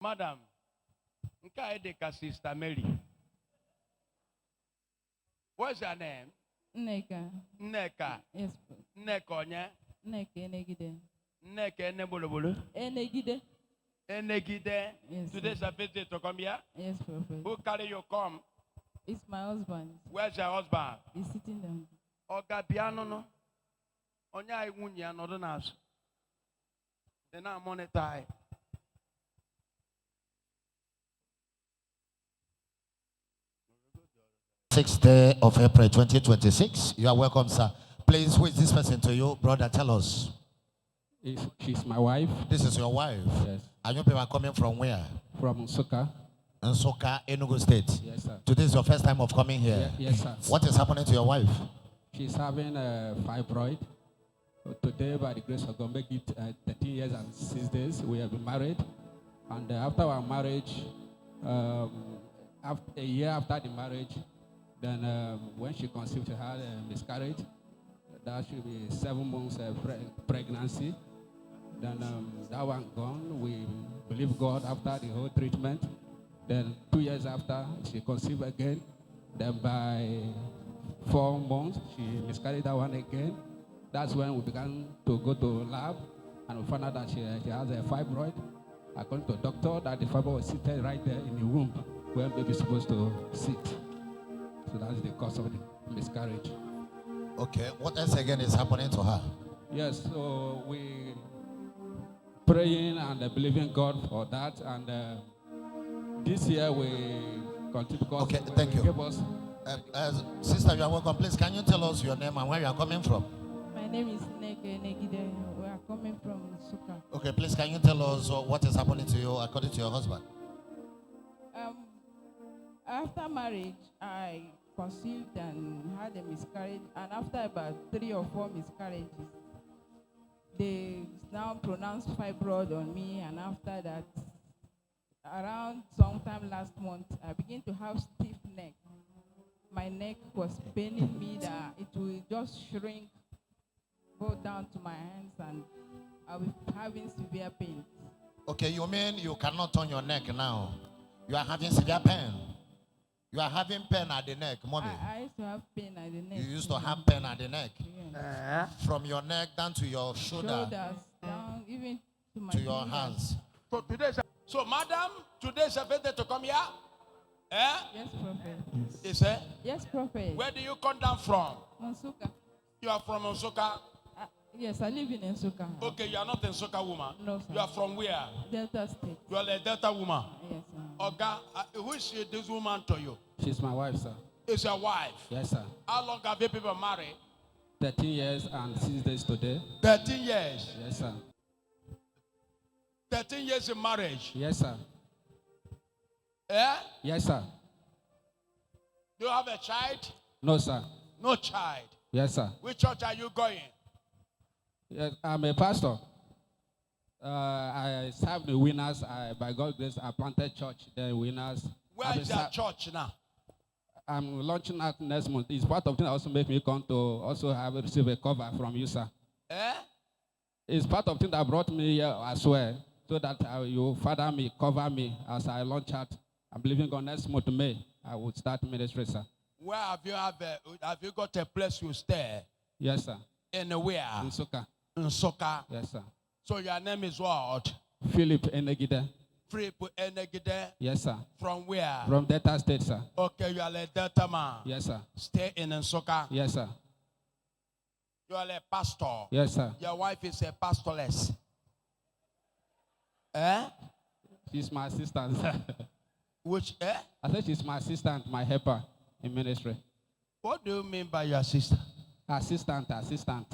Madam, Nkaedeka Sister Mary. What's your name? Nneka. Nneka. Yes. Nneka onye? Nneka Enegide. Nneka Enebolobolo. Enegide. Enegide. Yes. Today's a visit to come here? Yes, Prophet. Who carry you come? It's my husband. Where's your husband? He's sitting down. Oga piano no. Onye ai nwunye ya nọdụ n'azụ. They now monetize. Sixth day of April 2026. You are welcome, sir. Please, who is this person to you? Brother, tell us. She's my wife. This is your wife? Yes. And you people are coming from where? From Nsuka. Nsuka, Enugu State. Yes, sir. Today is your first time of coming here? Yes, sir. What is happening to your wife? She's having a fibroid. Today, by the grace of God, make it 13 years and 6 days. We have been married. And after our marriage, after a year after the marriage, then when she conceived, she had a miscarriage. That should be 7 months pregnancy. Then that one gone. We believe God after the whole treatment. Then 2 years after, she conceived again. Then by 4 months, she miscarried that one again. That's when we began to go to lab, and we found out that she has a fibroid. According to the doctor, that the fibroid was seated right there in the womb where baby is supposed to sit. So that's the cause of the miscarriage. Okay, what else again is happening to her? Yes, so we praying and believing God for that, and this year we continue. Okay, thank you. Sister, you are welcome. Please, can you tell us your name and where you are coming from? My name is Nneka Enegide. We are coming from Suka. Okay, please, can you tell us what is happening to you according to your husband? After marriage, I conceived and had a miscarriage, and after about 3 or 4 miscarriages, they now pronounced fibroid on me, and after that, around sometime last month, I began to have stiff neck. My neck was paining me that it will just shrink, go down to my hands, and I'll be having severe pain. Okay, you mean you cannot turn your neck now? You are having severe pain. You are having pain at the neck, mommy. I used to have pain at the neck. You used to have pain at the neck? Yes. From your neck down to your Shoulders down, even to my your hands. So, madam, today's a visit to come here? Yes, Prophet. Is it? Yes, Prophet. Where do you come down from? Nsuka. You are from Nsuka? Yes, I live in Nsuka. Okay, you are not a Nsuka woman. No, sir. You are from where? Delta State. You are a Delta woman. Yes, sir. Okay, who is this woman to you? She's my wife, sir. Is your wife? Yes, sir. How long have you people married? 13 years and 6 days today. 13 years. Yes, sir. 13 years in marriage. Yes, sir. Eh? Yes, sir. Do you have a child? No, sir. No child. Yes, sir. Which church are you going? Yes, I'm a pastor. I serve the winners. By God's grace, I planted church. The winners. Where is your church now? I'm launching out next month. It's part of thing that also make me come to also receive a cover from you, sir. Eh? It's part of thing that brought me here as well, so that you father me, cover me as I launch out. I'm believing on next month May I will start ministry, sir. Where have you got a place you stay? Yes, sir. Anywhere? In Soka. In Soka. Yes, sir. So your name is what? Philip Enegide. Philip Enegide. Yes, sir. From where? From Delta State, sir. Okay, you are a Delta man. Yes, sir. Stay in Soka. Yes, sir. You are a pastor. Yes, sir. Your wife is a pastoress. Eh? She's my assistant, sir. Which, eh? I said she's my assistant, my helper in ministry. What do you mean by your assistant? Assistant.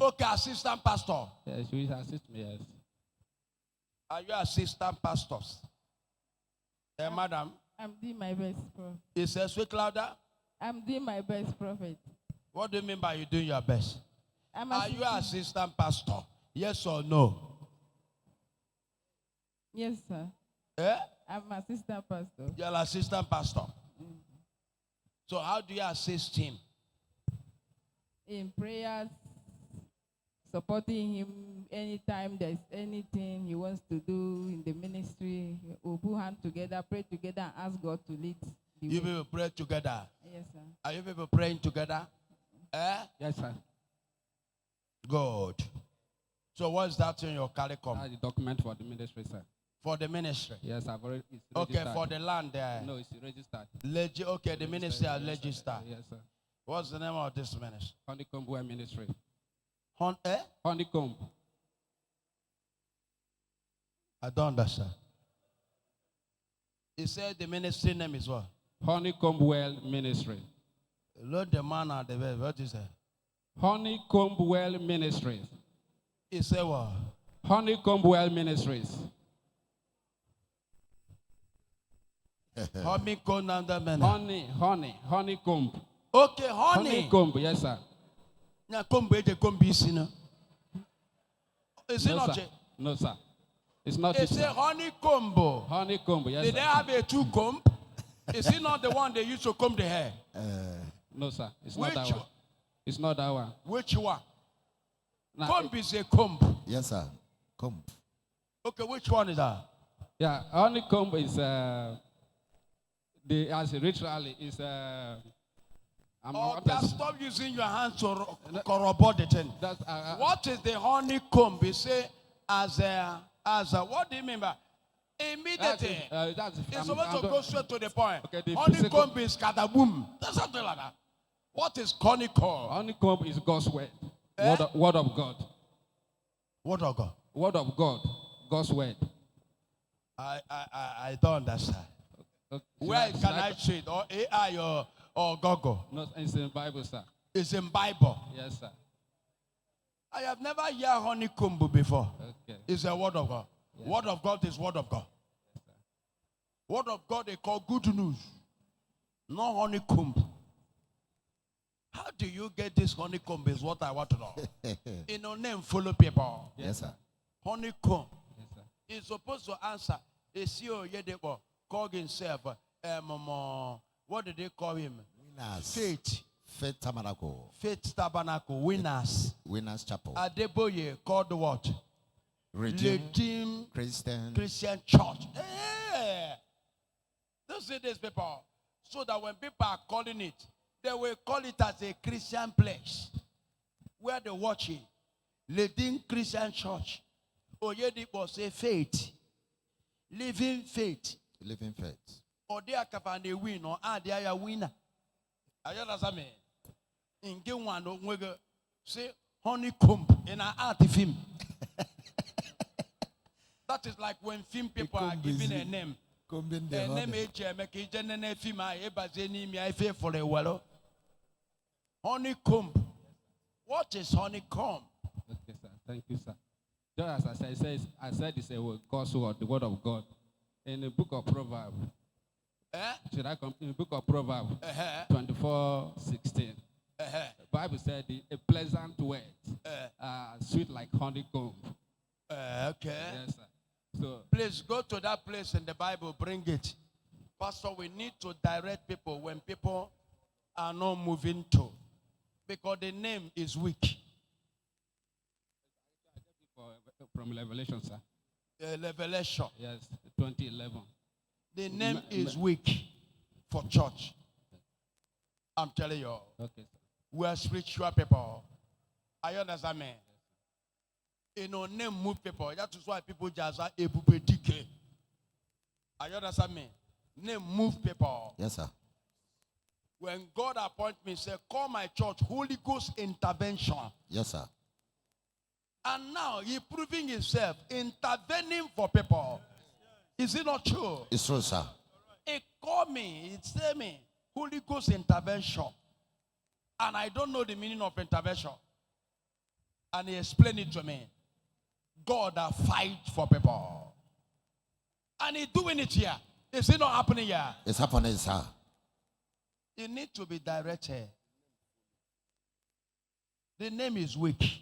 Okay, assistant pastor. Yes, she will assist me, yes. Are you assistant pastors? Madam? I'm doing my best, Prophet. It says, speak louder. I'm doing my best, Prophet. What do you mean by you doing your best? Are you assistant pastor? Yes or no? Yes, sir. Eh? I'm assistant pastor. You're an assistant pastor. So how do you assist him? In prayers, supporting him anytime there's anything he wants to do in the ministry. We'll put hands together, pray together, and ask God to lead the You way. people pray together. Yes, sir. Are you people praying together? Yes, sir. Good. So what's that in your CARICOM? That's the document for the ministry, sir. For the ministry? Yes, I've already. It's Okay, registered. for the land there. No, it's registered. Okay, the ministry has Yes, sir. registered. Yes, sir. What's the name of this ministry? Honeycomb Well Ministry. I Honeycomb. don't understand. He said the ministry name is what? Honeycomb Well Ministry. Lord the man at the way. What is that? Honeycomb Well Ministries. He said what? Honeycomb Well Ministries. Honeycomb and the man. Honeycomb. Okay, honey. Honeycomb, yes, sir. Nya kombe je kombi sino. Is it No, not? sir. No, sir. It's not. It's a honeycomb. Honeycomb, yes, Did they sir. have a two comb? Is it not the one they used to comb the hair? No, sir. It's Which not that one? one. It's not that one. Which one? Now, Comb is a comb. Yes, sir. Come. Okay, which one is that? yeah, honeycomb is as literally is Oh, stop using your hands to corroborate the thing. that's What is the honeycomb? You say as a what do you mean by immediately? It's supposed to go straight to the point. Okay, the Honeycomb is kadaboom. That's something like that. What is honeycomb? honeycomb is God's word. Eh? Word of God. What of God? Word of God. God's word. I don't understand. Okay, Where can I see it? Or AI or Google? No, it's in the Bible, sir. It's in Bible. Yes, sir. I have never heard honeycomb before. Okay. It's a word of God. Yes. Word of God is word of God. Word of God they call good news. No honeycomb. How do you get this honeycomb is what I want to know. In your name, follow people. Yes, sir. Honeycomb. Yes, sir. He's supposed to answer. A CEO Yedebo called himself, what did they call him? Winners. Faith. Faith Tabernacle. Faith Tabernacle. Winners. Winners Chapel. Adeboye called what? Redeemed Christian. Christian Church. Hey! Don't say this, people. So that when people are calling it, they will call it as a Christian place where they watch it. Leading Christian Church. Oyedipo say faith. Living faith. Living faith. Or they are capable win or they are a winner. I understand me. In game one, say honeycomb in an art film. That is like when film people are giving a name. A name for a wallow. Honeycomb. What is honeycomb? Okay, sir. Thank you, sir. Just as I said it's a word, God's word, the word of God. In the book of Proverbs, should I come? In the book of Proverbs 24:16, the Bible said a pleasant word, sweet like honeycomb. Okay. Yes, sir. So Please go to that place in the Bible, bring it. Pastor, we need to direct people when people are not moving to. Because the name is weak. from Revelation, sir. Revelation. Yes, 2011. The name is weak for church. I'm telling you. Okay, sir. We are spiritual people. I understand me. You know, name move people. That is why people just are able to decay. I understand me. Name move people. Yes, sir. When God appoint me, say, call my church Holy Ghost intervention. Yes, sir. And now he proving himself intervening for people. Is it not true? It's true, sir. He called me, he said me, Holy Ghost intervention. And I don't know the meaning of intervention. And he explained it to me. God that fight for people. And he's doing it here. Is it not happening here? It's happening, sir. You need to be directed. The name is weak.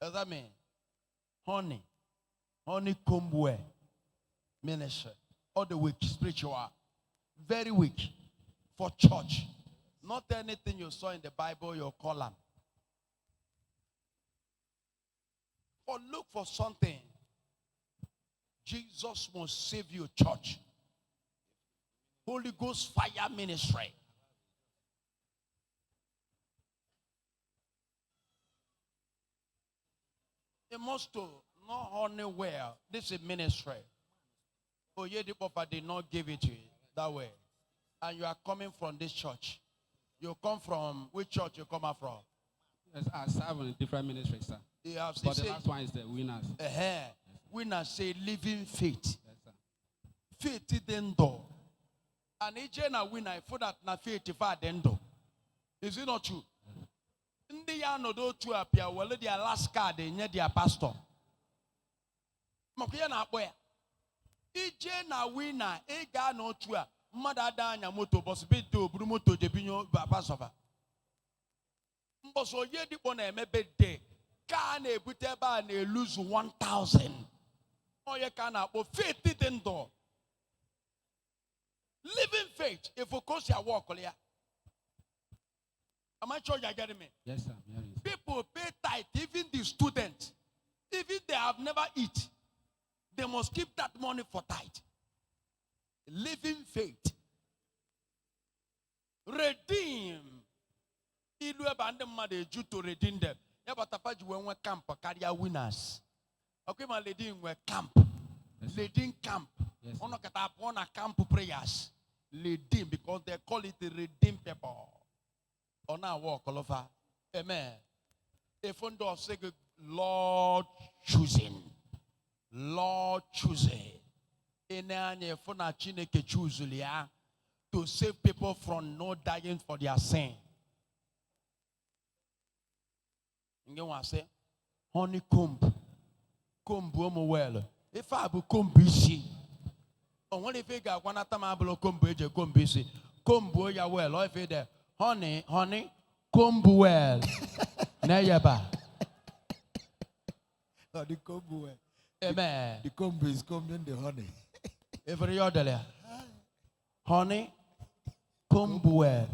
Does that mean? Honeycomb way. Ministry. All the weak, spiritual. Very weak. For church. Not anything you saw in the Bible, you call them. Or look for something. Jesus must save you, church. Holy Ghost fire ministry. You must to not only well. This is ministry. Oh, yeah, the papa did not give it to you that way. And you are coming from this church. You come from which church you come out from? Yes, I serve in different ministries, sir. You have But the last one is the winners. Winners say living faith. Yes, sir. Faith is the door. And each na winner for that na faith is the door. Is it not true? Ndị ya nọdụ otu apịa wele dia last card enye dia pastor. Maka ya na-akpọ ya. Ije na winner ị ga n'otu a mmadụ ada anya moto bọs bete oburu moto jebinyo pastor. Mbọsọ onye dịkpọ na-eme birthday ka a na-ebute ebe a na-eluzu 1,000. Onye ka a na-akpọ faith dị ndụ. Living faith if you cause your work ya. Am I sure you're getting me? Yes, sir. Yes. People pay tithe, even the students. Even they have never eat, they must keep that money for tithe. Living faith. Redeem. Ilu abandon money due to redeem them. Yeah, but if you went camp, carry winners. Okay, my lady, we camp. Yes, Leading camp. Yes, On a camp prayers. Redeem because they call it the redeem people. On our walk, all over. Amen. If one does say, Lord choosing. Lord choosing. In any phone chineke choose to save people from not dying for their sin. You want to say, honeycomb. Comb well. If I be comb busy. On if you got one at time I blow comb busy. Comb ya well. Or if you there. Honey, comb well. Nayaba. Oh, the comb well. Amen. The comb is combing the honey. Every other. Honey, comb well.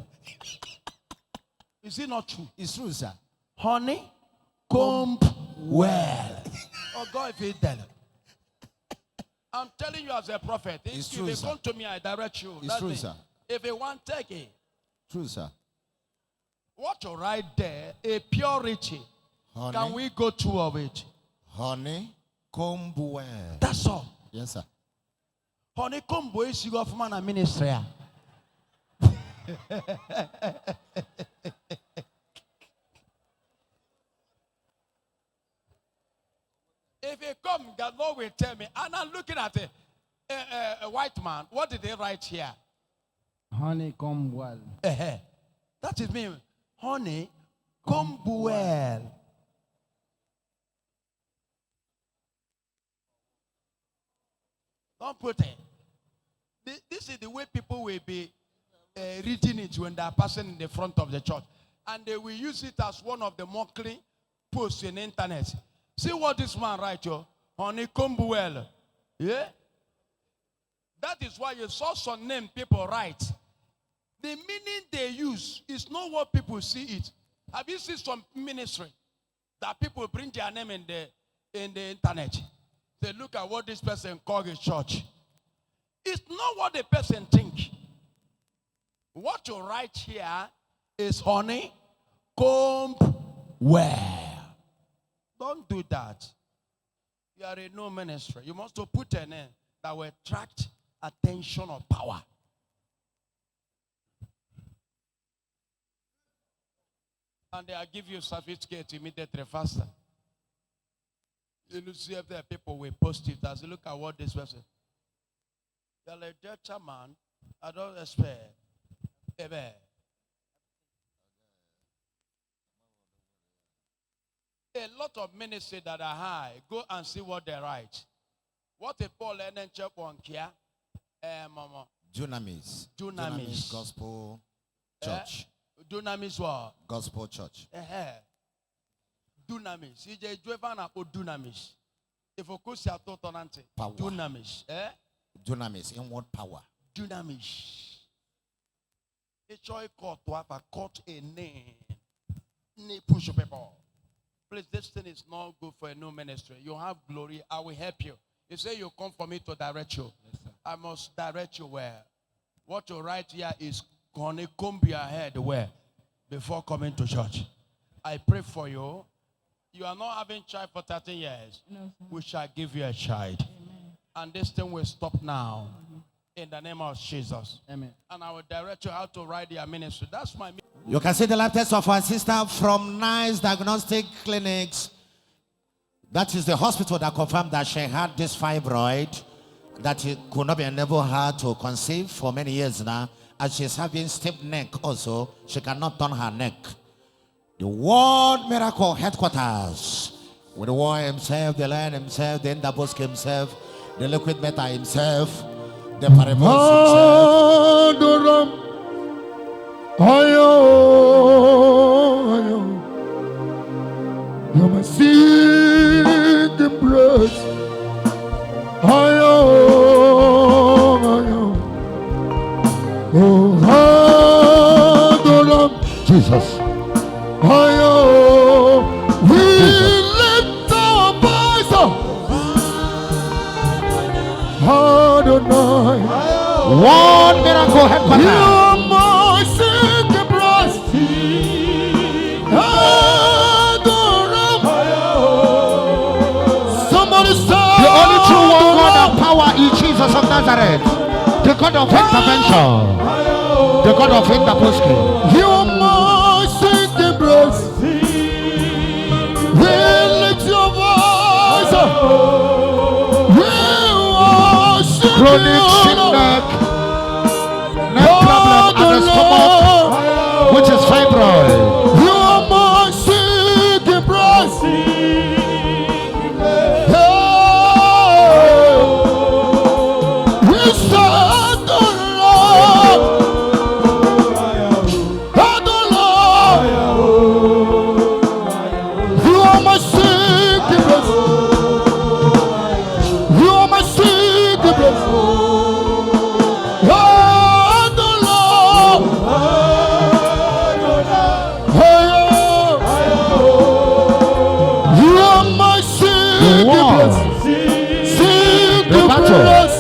Is it not true? It's true, sir. Honey, comb well. Oh God, if it done. I'm telling you as a prophet. It's If true, you sir. come to me, I direct you. It's That's true, it. sir. If you want, take it. True, sir. What you write there, a purity. Honey, Can we go through of it? honey, comb well. That's all. Yes, sir. Honey, comb well. You go from a ministry. If you come, God Lord will tell me. And I'm looking at a white man. What did they write here? Honey, come well. That is me. Honey, come well. Don't put it. This is the way people will be reading it when they are passing in the front of the church. And they will use it as one of the mockery posts in the internet. See what this man writes, yo. Honey, come well. Yeah? That is why you saw some name people write. The meaning they use is not what people see it. Have you seen some ministry that people bring their name in the internet? They look at what this person called his church. It's not what the person think. What you write here is honey, comb well. Don't do that. You are in no ministry. You must put a name that will attract attention or power. And they'll give you certificate immediately faster. You see if the people will post it as you look at what this person. You're like, dear chairman, I don't expect. Amen. A lot of ministries that are high, go and see what they write. What a Paul and check on here. Mama. Dunamis. Dunamis. Gospel Church. Dunamis what? Gospel Church. Dunamis. Ije Joevana o Dunamis. If you could see a total Power. Dunamis. Dunamis. Inward power. Dunamis. A choice court to have a court a name. Push people. Please, this thing is not good for a new ministry. You have glory. I will help you. You say you come for me to direct you. Yes, sir. I must direct you where. What you write here is gonna comb your head where before coming to church. I pray for you. You are not having child for 13 years. No, sir. We shall give you a child. Amen. And this thing will stop now. In the name of Jesus. Amen. And I will direct you how to write your ministry. That's my ministry. You can see the lab test of our sister from Nice Diagnostic Clinics. That is the hospital that confirmed that she had this fibroid that she could not be enabled her to conceive for many years now. As she's having stiff neck also, she cannot turn her neck. The World Miracle Headquarters with the War himself, the Lion himself, the Indabusk himself, the Liquid Meta himself, the Paribus himself. You're my secret breath. Oh, Adoram, Jesus. We lift our voice up. Adonai. World Miracle Headquarters. You're my secret breath. Adoram. Somebody say, The only true one God of power is Jesus of Nazareth. The God of intervention. The God of interposting. you're my secret breath. We lift your voice up. We worship Chronic you, Lord. neck problem and the stomach, which is fibroid. You are my secret breath. We stand the Lord. You are my secret breath. You are my secret breath. You are my secret breath. Secret breath.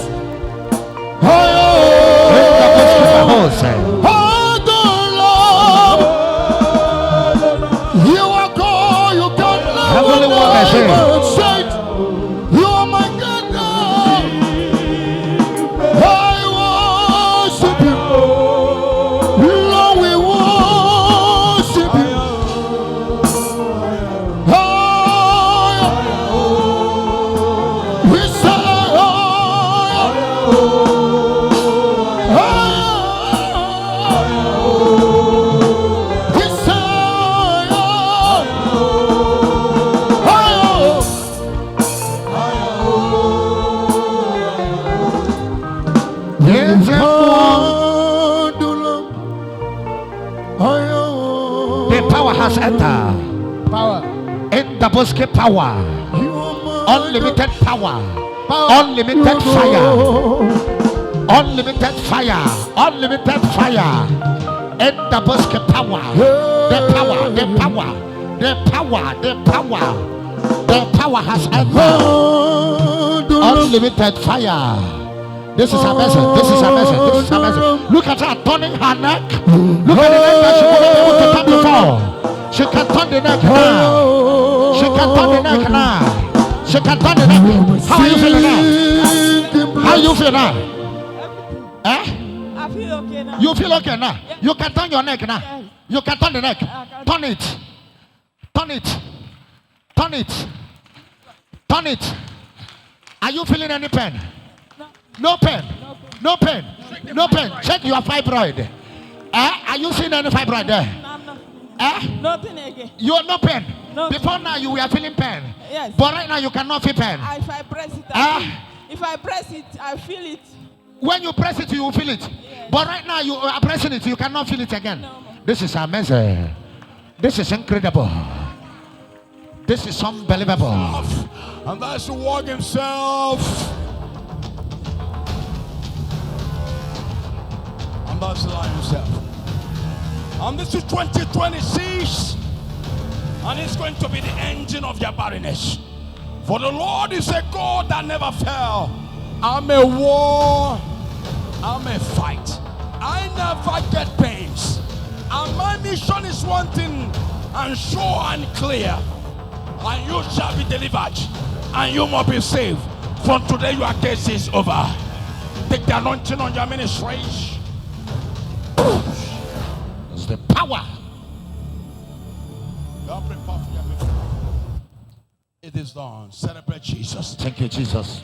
You are God, you can Heavenly One, I say. You are my God now. I worship you. Lord, we worship you. We say, we say, The power has entered. Power. In the Bosque power. Unlimited power. Unlimited fire. Unlimited fire. Unlimited fire. In the Bosque power. The power. The power. The power. The power. The power has entered. Unlimited fire. This is a message. This is a message. This is a message. Look at her turning her neck. Look at the neck that she couldn't be able to turn before. She can turn the neck now. She can turn the neck now. She can turn the neck. How are you feeling now? How you feel now? Eh? I feel okay now. You feel okay now? You can turn your neck now. Yes. You can turn the neck. can. Turn it. Turn it. Turn it. Turn it. Are you feeling any pain? No pain. No pain. No pain. Check your fibroid. Are you seeing any fibroid there? Nothing again. You are no pain. No. Before now you were feeling pain. Yes. But right now you cannot feel pain. If I press it, if I press it, I feel it. When you press it, you will feel it. Yes. But right now you are pressing it, you cannot feel it again. No. This is amazing. This is incredible. This is unbelievable. And that's the walk himself. And that's the lion himself. And this is 2026. And it's going to be the engine of your barrenness. For the Lord is a God that never fell. I'm a war. I'm a fight. I never get pains. And my mission is one thing, and sure and clear. And you shall be delivered. And you must be saved. From today your case is over. Take the anointing on your ministries. It's the power. God prepare for your people. It is done. Celebrate Jesus. Thank you, Jesus.